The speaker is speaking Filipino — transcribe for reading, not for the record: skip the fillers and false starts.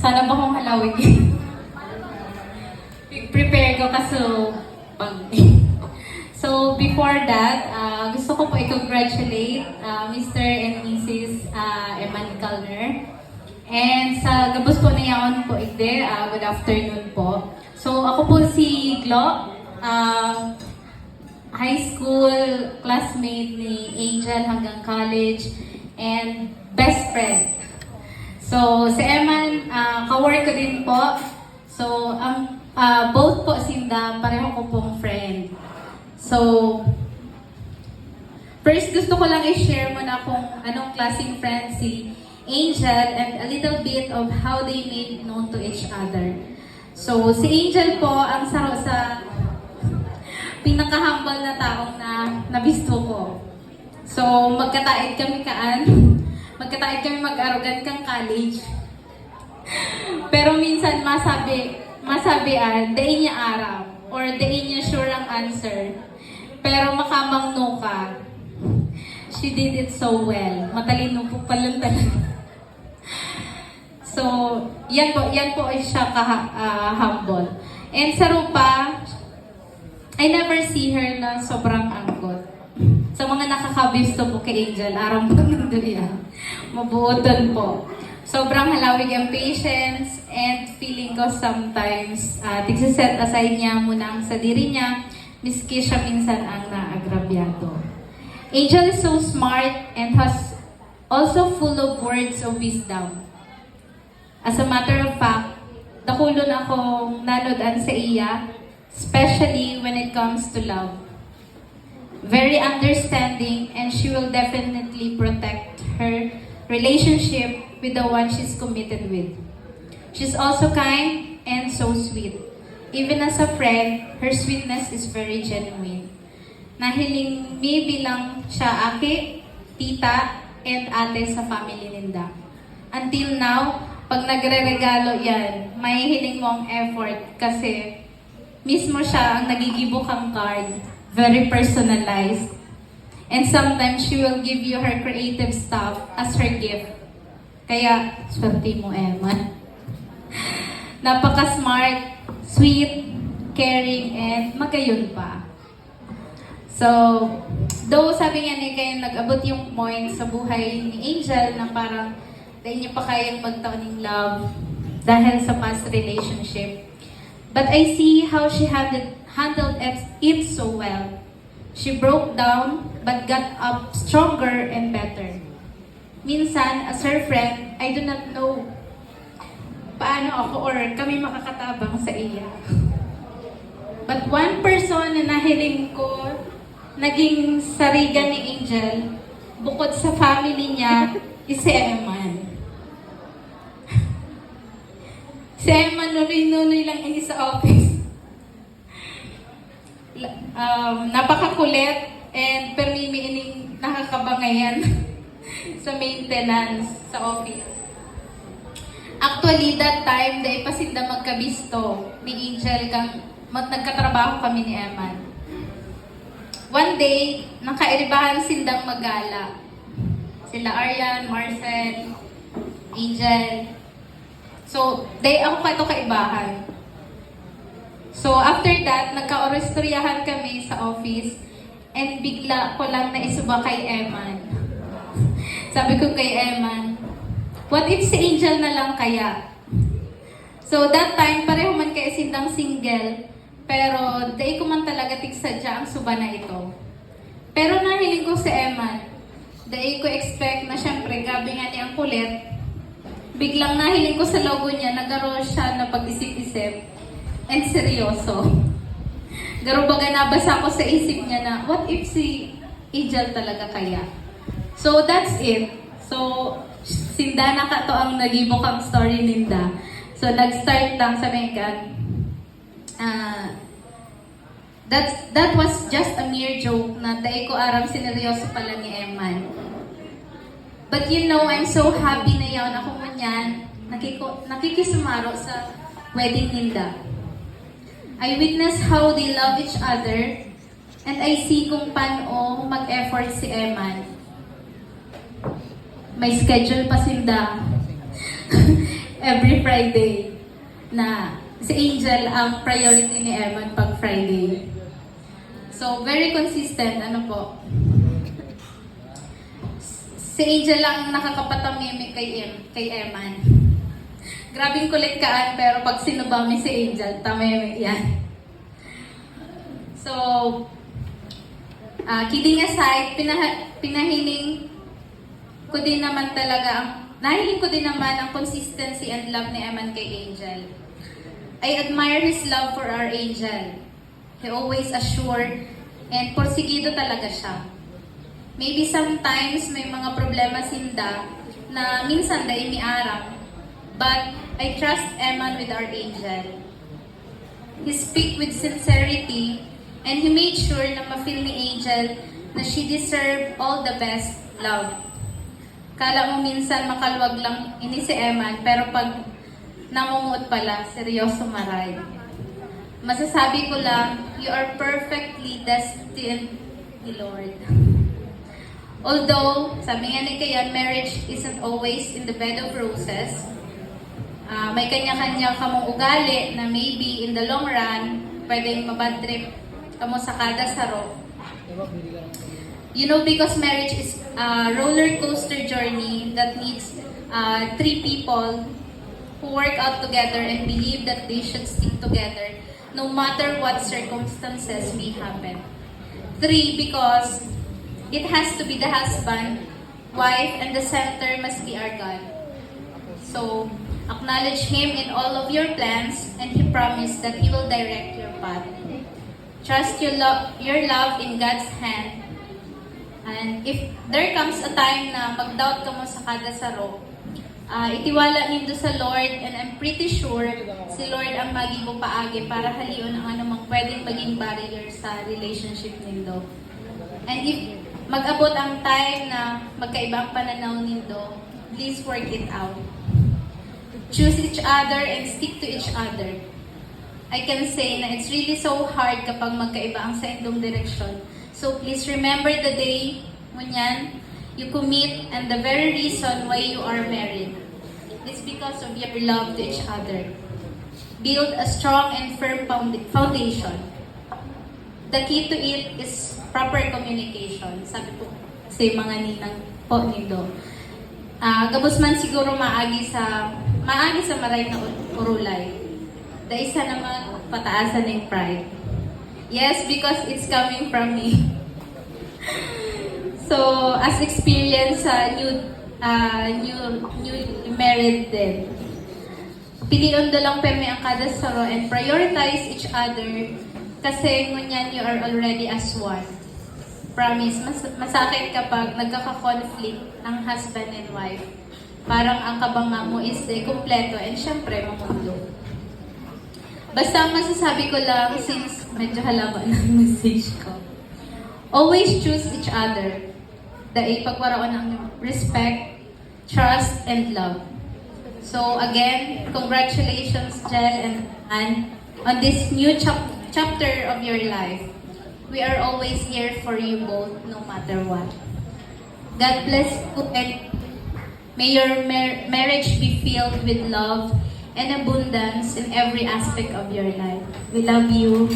Sana ba kong halawin? Prepare ko kaso pag... So, before that, gusto ko po i-congratulate Mr. and Mrs. Eman Kalner. And sa gabos po na yaon po ide, good afternoon po. So, ako po si Glo, high school classmate ni Angel hanggang college, and best friend. So, si Eman, ka-work ko din po. So, both po sinda, pareho ko pong friend. So, first gusto ko lang i-share muna kung anong klaseng friend si Angel and a little bit of how they made known to each other. So, si Angel po ang sa pinaka-humble na taong na nabisto ko. So, magkataid kami mag-arugan kang college. Pero minsan dain niya araw or dain niya sure ang answer. Pero makamang no ka. She did it so well. Matalino po pala talaga. So, yan po ay siya humble. And sa Rupa, I never see her na sobrang anggot. Sa mga nakakabisto po kay Angel, arang po nandun yan. Mabuotan po. Sobrang halawig ang patience and feeling ko sometimes tigsiset aside niya muna ang sa diri niya, miski siya minsan ang naagrabyado. Angel is so smart and has also full of words of wisdom. As a matter of fact, dakulon akong nanodan sa iya, especially when it comes to love. Very understanding, and she will definitely protect her relationship with the one she's committed with. She's also kind and so sweet. Even as a friend, her sweetness is very genuine. Nahiling me bilang siya aki, tita, and ate sa family ninda. Until now, pag nagre-regalo yan, may hiling mo ang effort kasi mismo siya ang nagigibo kang card, very personalized. And sometimes she will give you her creative stuff as her gift. Kaya, swerte mo, Emma. Napaka-smart, sweet, caring, and magayon pa. So, though sabi nga ni kayo nag-abot yung point sa buhay ni Angel na parang dahil niya pa kayang magtaon ng love dahil sa past relationship. But I see how she handled it so well. She broke down but got up stronger and better. Minsan, as her friend, I do not know paano ako or kami makakatabang sa iya. But one person na nahiling ko naging sarigan ni Angel bukod sa family niya is si Eman. Si Eman nunoy-nunoy lang ini sa office. Napakakulit and permimi ining nakakabangayan sa maintenance sa office. Actually, that time, dahil pasinda magkabisto ni Angel kang nagkatrabaho kami ni Eman. One day, nakairibahan sindang magala. Sila Aryan, Marcel, Angel. So, dahil ako kato kaibahan. So, after that, nagka-orestoryahan kami sa office and bigla ko lang naisuba kay Eman. Sabi ko kay Eman, what if si Angel na lang kaya? So, that time, pareho man kay sindang single, pero dahil ko man talaga tigsadya ang suba na ito. Pero nahiling ko si Eman, dahil ko expect na syempre, gabi nga niya ang kulit, biglang nahiling ko sa logo niya, nagaro siya na pag-isip-isip and seryoso. Garo baga nabasa ko sa isip niya na, what if si Angel talaga kaya? So that's it. So, sinda na ka to ang nagibok ang story ninda. So, nag-start lang sa Megan. That was just a mere joke na dahil ko aram sineryoso pala ni Eman. But you know, I'm so happy na yaon ako manyan, nakikisumaro sa wedding ninda. I witness how they love each other and I see kung paano mag-effort si Eman. May schedule pa sinda. every Friday na si Angel ang priority ni Eman pag Friday. So, very consistent, ano po. Si Angel lang nakakapatamimik kay Eman. Grabing kulit-kaan, pero pag sinubami si Angel, tamimik yan. So, kidding aside, pinahiling ko din naman talaga, nahiling ko din naman ang consistency and love ni Eman kay Angel. I admire his love for our Angel. He always assured and porsigido talaga siya. Maybe sometimes may mga problema sinda na minsan dahil miarap, but I trust Eman with our Angel. He speak with sincerity and he made sure na ma-feel ni Angel na she deserve all the best love. Kala mo minsan makalwag lang ini si Eman, pero pag namumuot pala, seryoso maray. Masasabi ko lang, you are perfectly destined ni Lord. Although, sabi nga ni Kayan, marriage isn't always in the bed of roses. May kanya-kanya kamong ugali na maybe in the long run, pwedeng mabad trip kamo sa kada saro. You know, because marriage is a roller coaster journey that needs three people who work out together and believe that they should stick together no matter what circumstances may happen. 3, because it has to be the husband, wife, and the center must be our God. So, acknowledge Him in all of your plans, and He promised that He will direct your path. Trust your love in God's hand. And if there comes a time na mag-doubt ka mo sa kada saro, itiwala nindo sa Lord, and I'm pretty sure si Lord ang magibo paagi para halion ang anumang pwedeng maging barrier sa relationship nindo. And if mag-abot ang time na magkaibang pananaw nindo, please work it out. Choose each other and stick to each other. I can say na it's really so hard kapag magkaiba ang sa indong direksyon. So please remember the day ngunyan you commit, and the very reason why you are married is because of your love to each other. Build a strong and firm foundation. The key to it is proper communication. Sabi po sa mga ninang po nindo. Gabos man siguro maagi sa maray na urulay. Da isa naman pataasan ng pride. Yes, because it's coming from me. So, as experience sa new married din. Pilion da lang peme ang kada saro and prioritize each other kasi ngunyan you are already as one. Promise, masakit kapag nagkaka-conflict ang husband and wife. Parang ang kabanga mo is kumpleto and syempre mamundo. Basta masasabi ko lang, since medyo halaba ng message ko, always choose each other. Dahil pagwaraon ng respect, trust, and love. So again, congratulations, Jel and Anne, on this new chapter of your life. We are always here for you both, no matter what. God bless you, and may your marriage be filled with love and abundance in every aspect of your life. We love you.